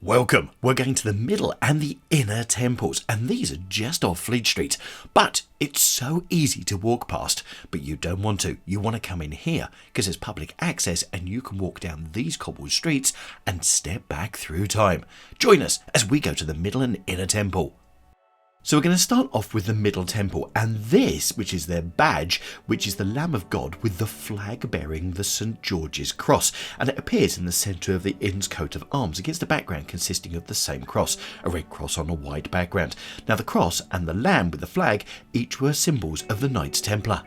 Welcome! We're going to the middle and the inner temples, and these are just off Fleet Street. But it's so easy to walk past, but you don't want to. You want to come in here because there's public access and you can walk down these cobbled streets and step back through time. Join us as we go to the middle and inner temple. So we're going to start off with the middle temple, and this, which is their badge, which is the Lamb of God with the flag bearing the St. George's cross, and it appears in the centre of the inn's coat of arms against a background consisting of the same cross, a red cross on a white background. Now the cross and the lamb with the flag each were symbols of the Knights Templar.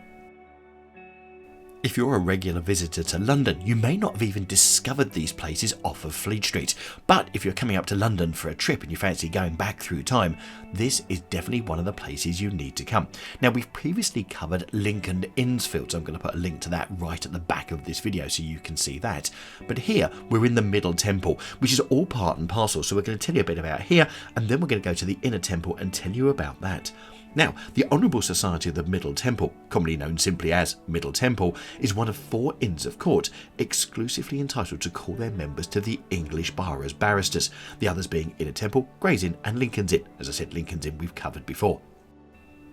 If you're a regular visitor to London, you may not have even discovered these places off of Fleet Street. But if you're coming up to London for a trip and you fancy going back through time, this is definitely one of the places you need to come. Now, we've previously covered Lincoln Innsfield, so I'm going to put a link to that right at the back of this video so you can see that. But here, we're in the Middle Temple, which is all part and parcel. So we're going to tell you a bit about here, and then we're going to go to the Inner Temple and tell you about that. Now, the Honourable Society of the Middle Temple, commonly known simply as Middle Temple, is one of 4 Inns of Court exclusively entitled to call their members to the English bar as barristers, the others being Inner Temple, Gray's Inn and Lincoln's Inn. As I said, Lincoln's Inn we've covered before.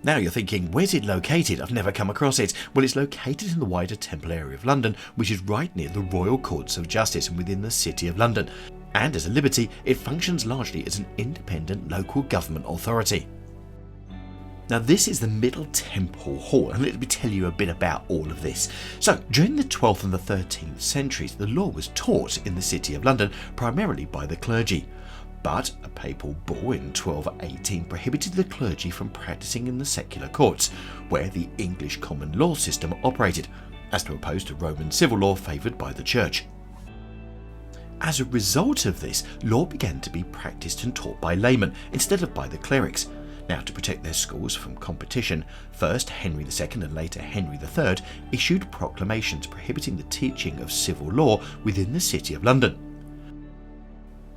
Now you're thinking, where's it located? I've never come across it. Well, it's located in the wider Temple area of London, which is right near the Royal Courts of Justice and within the City of London. And as a liberty, it functions largely as an independent local government authority. Now this is the Middle Temple Hall, and let me tell you a bit about all of this. So during the 12th and the 13th centuries, the law was taught in the City of London primarily by the clergy. But a papal bull in 1218 prohibited the clergy from practising in the secular courts, where the English common law system operated, as opposed to Roman civil law favoured by the church. As a result of this, law began to be practised and taught by laymen instead of by the clerics. Now, to protect their schools from competition, first Henry II and later Henry III issued proclamations prohibiting the teaching of civil law within the City of London.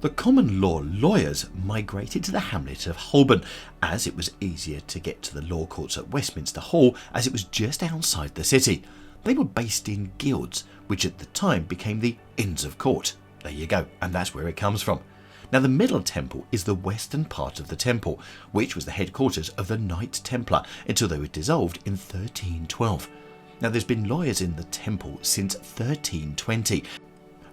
The common law lawyers migrated to the hamlet of Holborn, as it was easier to get to the law courts at Westminster Hall as it was just outside the city. They were based in guilds, which at the time became the Inns of Court. There you go, and that's where it comes from. Now the Middle Temple is the western part of the temple, which was the headquarters of the Knights Templar until they were dissolved in 1312. Now there's been lawyers in the temple since 1320,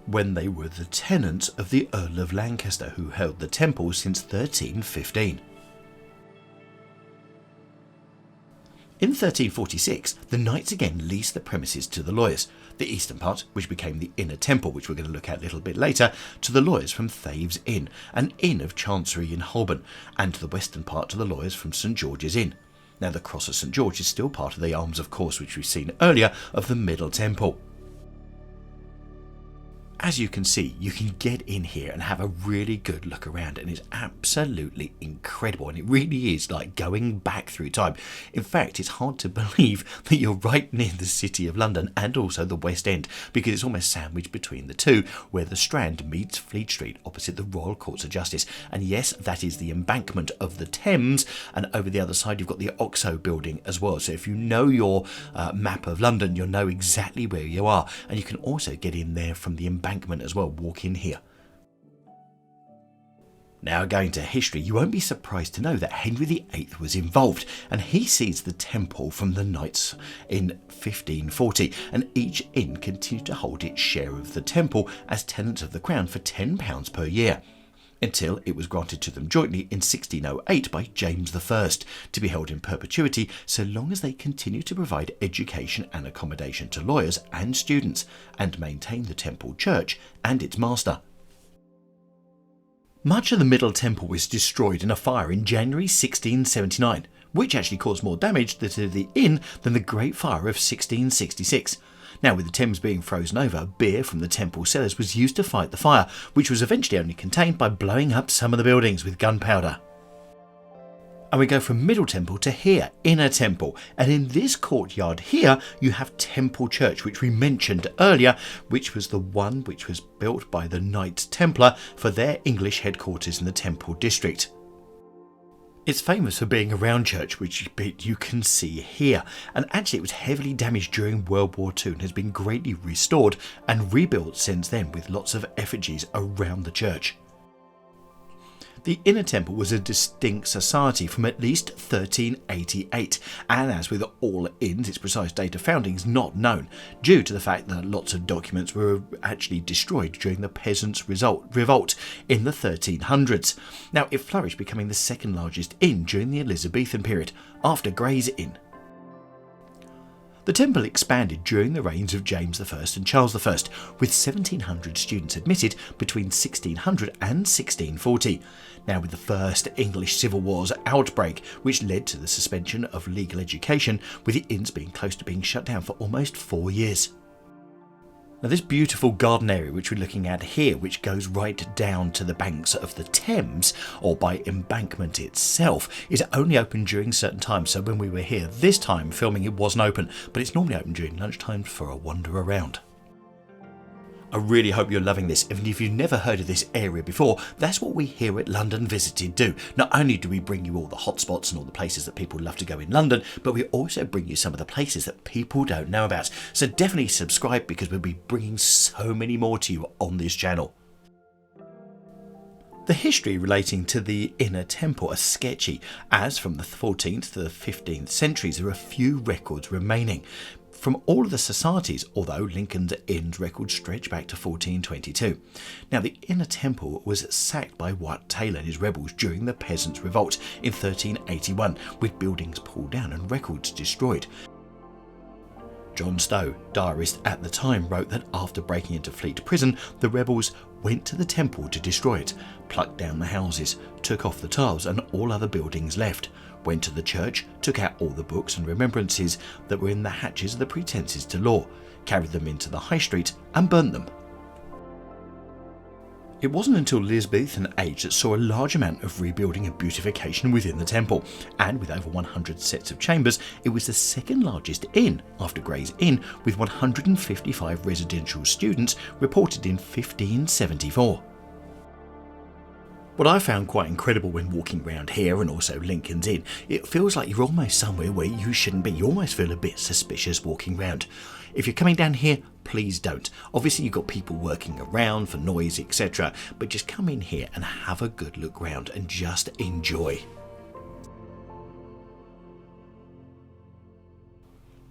when they were the tenants of the Earl of Lancaster, who held the temple since 1315. In 1346, the Knights again leased the premises to the lawyers, the eastern part, which became the Inner Temple, which we're going to look at a little bit later, to the lawyers from Thaves Inn, an inn of Chancery in Holborn, and to the western part to the lawyers from St. George's Inn. Now the Cross of St. George is still part of the arms, of course, which we've seen earlier, of the Middle Temple. As you can see, you can get in here and have a really good look around, and it's absolutely incredible, and it really is like going back through time. In fact, it's hard to believe that you're right near the City of London and also the West End, because it's almost sandwiched between the two, where the Strand meets Fleet Street opposite the Royal Courts of Justice. And yes, that is the embankment of the Thames, and over the other side you've got the Oxo building as well. So if you know your map of London, you'll know exactly where you are, and you can also get in there from the embankment as well. Walk in here. Now, going to history, you won't be surprised to know that Henry VIII was involved, and he seized the temple from the Knights in 1540, and each inn continued to hold its share of the temple as tenants of the crown for £10 per year, until it was granted to them jointly in 1608 by James I, to be held in perpetuity so long as they continue to provide education and accommodation to lawyers and students, and maintain the temple church and its master. Much of the Middle Temple was destroyed in a fire in January 1679, which actually caused more damage to the inn than the Great Fire of 1666. Now, with the Thames being frozen over, beer from the temple cellars was used to fight the fire, which was eventually only contained by blowing up some of the buildings with gunpowder. And we go from Middle Temple to here, Inner Temple, and in this courtyard here you have Temple Church, which we mentioned earlier, which was the one which was built by the Knights Templar for their English headquarters in the Temple District. It's famous for being a round church, which you can see here, and actually it was heavily damaged during World War II and has been greatly restored and rebuilt since then with lots of effigies around the church. The Inner Temple was a distinct society from at least 1388, and as with all inns, its precise date of founding is not known, due to the fact that lots of documents were actually destroyed during the peasants' revolt in the 1300s. Now, it flourished, becoming the second largest inn during the Elizabethan period, after Gray's Inn. The temple expanded during the reigns of James I and Charles I, with 1,700 students admitted between 1600 and 1640. Now, with the First English Civil War's outbreak, which led to the suspension of legal education, with the inns being close to being shut down for almost 4 years. Now, this beautiful garden area which we're looking at here, which goes right down to the banks of the Thames, or by embankment itself, is only open during certain times. So when we were here this time filming, it wasn't open, but it's normally open during lunchtime for a wander around. I really hope you're loving this, and if you've never heard of this area before, that's what we here at London Visited do. Not only do we bring you all the hotspots and all the places that people love to go in London, but we also bring you some of the places that people don't know about. So definitely subscribe, because we'll be bringing so many more to you on this channel. The history relating to the Inner Temple are sketchy, as from the 14th to the 15th centuries there are few records remaining from all of the societies, although Lincoln's Inn's records stretch back to 1422. Now, the Inner Temple was sacked by Wat Taylor and his rebels during the Peasants' Revolt in 1381, with buildings pulled down and records destroyed. John Stowe, diarist at the time, wrote that after breaking into Fleet Prison, the rebels went to the temple to destroy it, plucked down the houses, took off the tiles and all other buildings left, went to the church, took out all the books and remembrances that were in the hatches of the pretences to law, carried them into the high street and burnt them. It wasn't until Elizabethan age that saw a large amount of rebuilding and beautification within the temple, and with over 100 sets of chambers, it was the second largest inn after Gray's Inn, with 155 residential students reported in 1574. What I found quite incredible when walking around here, and also Lincoln's Inn, it feels like you're almost somewhere where you shouldn't be. You almost feel a bit suspicious walking around. If you're coming down here, please don't. Obviously you've got people working around for noise, etc. But just come in here and have a good look round and just enjoy.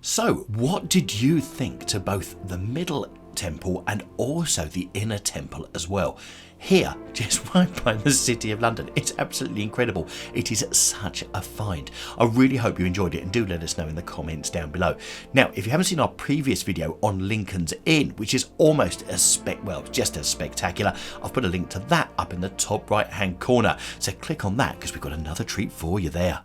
So, what did you think to both the Middle Temple and also the Inner Temple as well? Here, just right by the City of London. It's absolutely incredible. It is such a find. I really hope you enjoyed it, and do let us know in the comments down below. Now, if you haven't seen our previous video on Lincoln's Inn, which is almost as just as spectacular, I've put a link to that up in the top right hand corner. So click on that, because we've got another treat for you there.